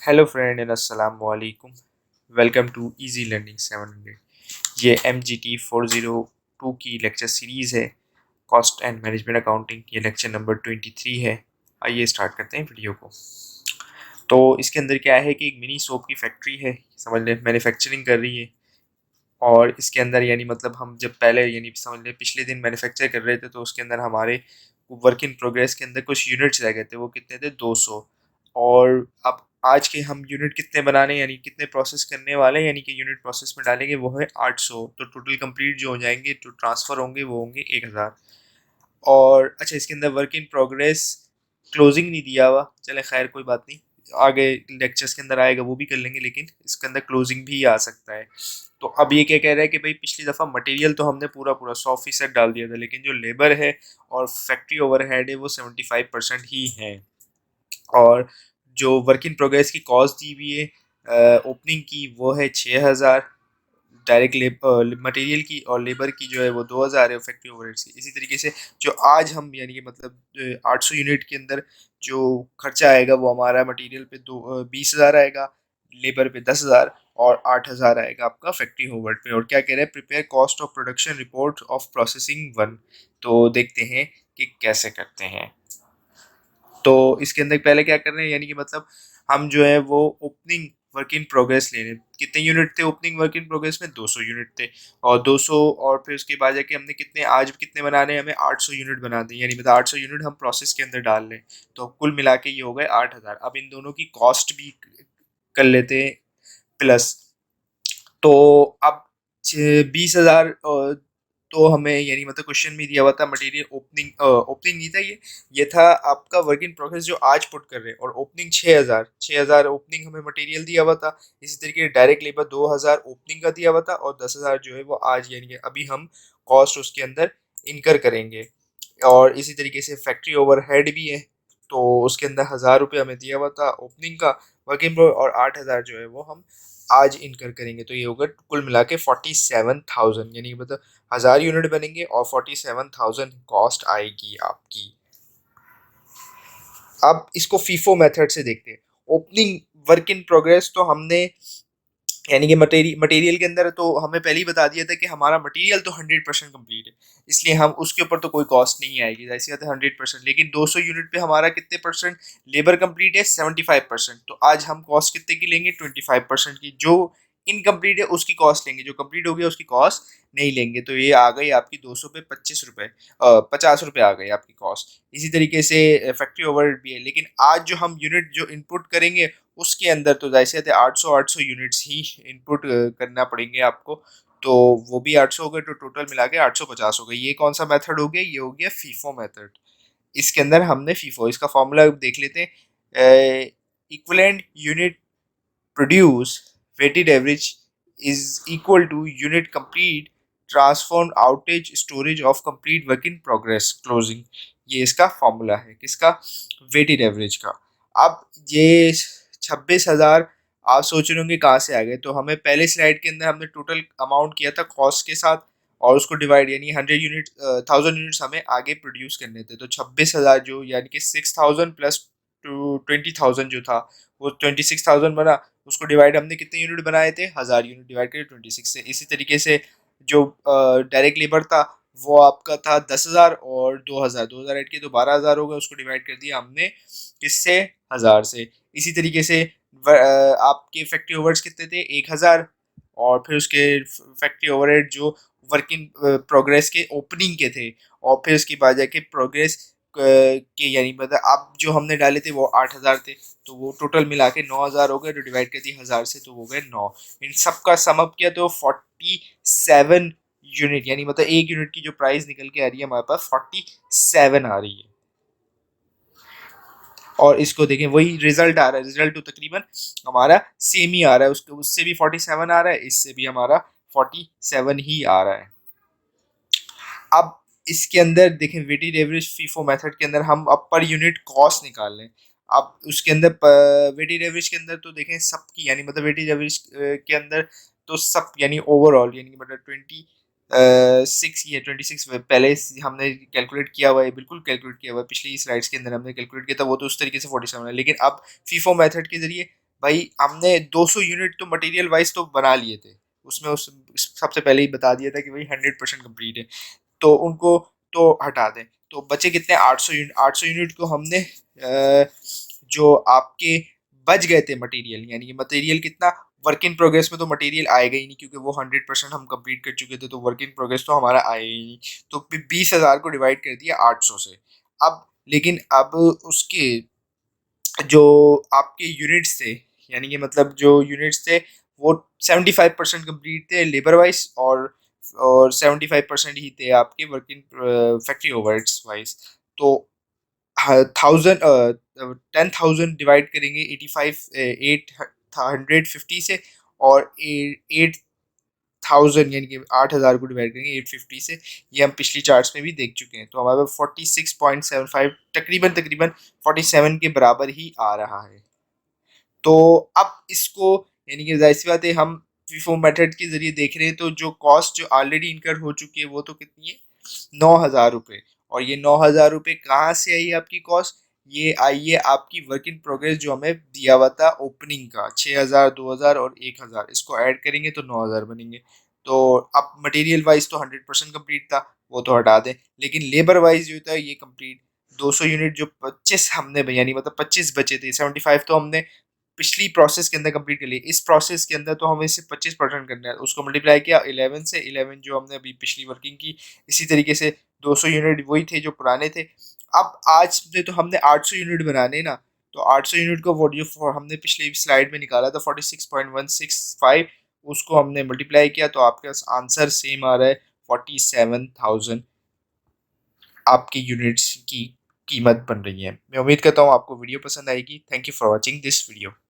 Hello friend and अस्सलाम वालेकुम। Welcome to easy learning 700। ये MGT 402 की लेक्चर सीरीज़ है। कॉस्ट एंड मैनेजमेंट अकाउंटिंग, ये लेक्चर नंबर 23 है। आइए स्टार्ट करते हैं वीडियो को। तो इसके अंदर क्या है कि एक मिनी सोप की फैक्ट्री है, समझ लें मैन्युफैक्चरिंग कर रही है। और इसके अंदर यानी मतलब हम जब पहले यानी समझ लें पिछले दिन मैन्युफैक्चर कर रहे थे, तो उसके अंदर हमारे वर्क इन प्रोग्रेस के अंदर कुछ यूनिट्स रह गए थे। वो कितने थे? 200। और अब आज के हम यूनिट कितने बनाने यानी कितने प्रोसेस करने वाले हैं, यानी कि यूनिट प्रोसेस में डालेंगे वो है 800। तो टोटल कंप्लीट जो हो जाएंगे, जो ट्रांसफ़र होंगे वो होंगे 1000। और अच्छा, इसके अंदर वर्क इन प्रोग्रेस क्लोजिंग नहीं दिया हुआ, चले खैर कोई बात नहीं, आगे लेक्चर्स के अंदर आएगा वो भी कर लेंगे, लेकिन इसके अंदर क्लोजिंग भी आ सकता है। तो अब ये क्या कह रहा है कि भाई पिछली दफ़ा मटेरियल तो हमने पूरा पूरा 100% डाल दिया था, लेकिन जो लेबर है और फैक्ट्री ओवरहेड है वो 75% ही है। और जो वर्क इन प्रोग्रेस की कॉस्ट दी हुई है ओपनिंग की, वो है 6000। डायरेक्ट मटेरियल की और लेबर की जो है वो 2000 है फैक्ट्री ओवरहेड्स की। इसी तरीके से जो आज हम यानी कि मतलब 800 यूनिट के अंदर जो खर्चा आएगा वो हमारा मटेरियल पे 20,000 आएगा, लेबर पे 10,000 और 8,000 आएगा आपका फैक्ट्री ओवरहेड पे। और क्या कह रहे हैं? Prepare cost of production report of processing one. तो देखते हैं कि कैसे करते हैं। तो इसके अंदर पहले क्या कर रहे हैं, यानी कि मतलब हम जो है वो ओपनिंग वर्क इन प्रोग्रेस ले रहे हैं। कितने यूनिट थे ओपनिंग वर्क इन प्रोग्रेस में? 200 यूनिट थे। और 200 और फिर उसके बाद जाके हमने कितने आज कितने बनाने हैं? हमें 800 यूनिट बना दें, यानी मतलब 800 यूनिट हम प्रोसेस के अंदर डाल लें। तो कुल मिला के ये हो गए 8000। अब इन दोनों की कॉस्ट भी कर लेते हैं प्लस। तो अब 20,000 तो हमें यानी मतलब क्वेश्चन में दिया हुआ था मटेरियल ओपनिंग ओपनिंग नहीं था ये था आपका वर्क इन प्रोग्रेस जो आज पुट कर रहे हैं। और ओपनिंग 6,000 ओपनिंग हमें मटेरियल दिया हुआ था। इसी तरीके से डायरेक्ट लेबर 2,000 ओपनिंग का दिया हुआ था और 10,000 जो है वो आज यानी कि अभी हम कॉस्ट उसके अंदर इनकर करेंगे। और इसी तरीके से फैक्ट्री ओवरहेड भी है, तो उसके अंदर 1,000 रुपये हमें दिया हुआ था ओपनिंग का वर्क इन और 8,000 जो है वो हम आज इनकर करेंगे। तो ये होगा कुल मिला के 47,000, यानी मतलब 1,000 यूनिट बनेंगे और 47,000 कॉस्ट आएगी आपकी। अब इसको फीफो मेथड से देखते हैं। ओपनिंग वर्क इन प्रोग्रेस तो हमने यानी कि मटेरियल के अंदर तो हमें पहले ही बता दिया था कि हमारा मटेरियल तो 100% कंप्लीट है, इसलिए हम उसके ऊपर तो कोई कॉस्ट नहीं आएगी, ऐसी बात है 100%। लेकिन 200 यूनिट पे हमारा कितने परसेंट लेबर कंप्लीट है? 75%। तो आज हम कॉस्ट कितने की लेंगे? 25% की। जो इनकम्प्लीट है उसकी कॉस्ट लेंगे, जो कंप्लीट हो गया उसकी कॉस्ट नहीं लेंगे। तो ये आ गई आपकी 200 पे 25 रुपये, 50 रुपये आ गई आपकी कॉस्ट। इसी तरीके से फैक्ट्री ओवरहेड भी है, लेकिन आज जो हम यूनिट जो इनपुट करेंगे उसके अंदर तो जैसे थे 800 यूनिट्स ही इनपुट करना पड़ेंगे आपको। तो वो भी 800 हो गए, तो टोटल मिला के 850 हो गए। ये कौन सा मेथड हो गया? ये हो गया फीफो मेथड। इसके अंदर हमने फीफो, इसका फॉर्मूला देख लेते हैं। Equivalent unit produce weighted average is equal to unit complete transform outage storage of complete work in progress closing. ये इसका फॉर्मूला है किसका? वेटेड एवरेज का। अब ये 26,000 आप सोच रहे होंगे कहाँ से आ गए? तो हमें पहले स्लाइड के अंदर हमने टोटल अमाउंट किया था कॉस्ट के साथ, और उसको डिवाइड यानी 100 यूनिट 1,000 यूनिट्स हमें आगे प्रोड्यूस करने थे। तो 26,000 जो यानी कि 6,000 प्लस 20,000 जो था वो 26,000 बना। उसको डिवाइड हमने कितने यूनिट बनाए थे? 1,000 यूनिट डिवाइड करें 26 से। इसी तरीके से जो डायरेक्ट लेबर था वो आपका था 10,000 और 2,000 ऐड किए तो 12,000 हो गए। उसको डिवाइड कर दिया हमने किससे? 1,000 से। इसी तरीके से आपके फैक्ट्री ओवर्स कितने थे? 1,000। और फिर उसके फैक्ट्री ओवरहेड जो वर्क इन प्रोग्रेस के ओपनिंग के थे, और फिर उसके बाद जाके प्रोग्रेस के यानी मतलब अब जो हमने डाले थे वो 8,000 थे। तो वो टोटल मिला के 9,000 हो गए, तो डिवाइड कर दिया 1,000 से तो वो गए 9। इन सब का सम अप किया तो 47 यूनिट, यानी मतलब एक यूनिट की जो प्राइस निकल के आ रही है हमारे पास 47 आ रही है। और इसको देखें वही रिजल्ट आ रहा है, रिजल्ट तो तकरीबन हमारा सेम ही आ रहा है, उसके उससे भी 47 आ रहा है, इससे भी हमारा 47 ही आ रहा है। अब इसके अंदर देखें वेटेड एवरेज फीफो मेथड के अंदर हम अब पर यूनिट कॉस्ट निकाल लें। अब उसके अंदर वेटेड एवरेज के अंदर तो देखें सबकी यानी मतलब वेटेज एवरेज के अंदर तो सब यानी ओवरऑल यानी मतलब 26 ये 26 पहले हमने कैलकुलेट किया हुआ है, बिल्कुल कैलकुलेट किया हुआ है, पिछली स्लाइड्स के अंदर हमने कैलकुलेट किया था वो तो उस तरीके से 47 है। लेकिन अब फीफो मेथड के जरिए भाई हमने 200 यूनिट तो मटेरियल वाइज तो बना लिए थे, उसमें उस सबसे पहले ही बता दिया था कि भाई 100% कंप्लीट है, तो उनको तो हटा दें। तो बचे कितने, 800 यूनिट। 800 यूनिट को हमने जो आपके बच गए थे मटेरियल, यानी कि मटेरियल कितना, वर्क इन प्रोग्रेस में तो मटेरियल आएगा ही नहीं क्योंकि वो 100% हम कंप्लीट कर चुके थे, तो वर्क इन प्रोग्रेस तो हमारा आएगा ही नहीं। तो 20,000 को डिवाइड कर दिया 800 से। अब लेकिन अब उसके जो आपके यूनिट्स थे, यानी कि मतलब जो यूनिट्स थे वो 75% कंप्लीट थे लेबर वाइज, और 75% ही थे आपके वर्किंग फैक्ट्री ओवरहेड्स वाइज। तो 10,000 डिवाइड करेंगे 850 से, और 8,000 यानी कि 8,000 को डिवाइड करेंगे 850 से। ये हम पिछली चार्ट्स में भी देख चुके हैं। तो हमारे 46.75 तकरीबन तकरीबन 47 के बराबर ही आ रहा है। तो अब इसको, यानी कि जाहिर सी बात है हम फीफो मेथड के जरिए देख रहे हैं, तो जो कॉस्ट जो ऑलरेडी इनकर हो चुकी है वो तो कितनी है, 9,000 रुपये। और ये 9,000 रुपये कहाँ से आई आपकी कॉस्ट, ये आई है आपकी वर्क इन प्रोग्रेस जो हमें दिया हुआ था ओपनिंग का, 6,000, 2,000 और 1,000, इसको ऐड करेंगे तो 9,000 बनेंगे। तो अब मटेरियल वाइज तो 100% कम्प्लीट था, वो तो हटा दें, लेकिन लेबर वाइज जो था ये कम्प्लीट 200 यूनिट जो 25 हमने, यानी मतलब 25 बचे थे, 75 तो हमने पिछली प्रोसेस के अंदर कंप्लीट कर लिया। इस प्रोसेस के अंदर तो हमें सिर्फ 25% करना है, उसको मल्टीप्लाई किया 11 से, 11 जो हमने अभी पिछली वर्किंग की। इसी तरीके से 200 यूनिट वही थे जो पुराने थे। अब आज से तो हमने 800 यूनिट बनाने ना, तो 800 यूनिट को वो जो हमने पिछली स्लाइड में निकाला था 46.165, उसको हमने मल्टीप्लाई किया तो आपके पास आंसर सेम आ रहा है, 47,000 आपकी यूनिट्स की कीमत बन रही है। मैं उम्मीद करता हूँ आपको वीडियो पसंद आएगी। Thank you for watching this video.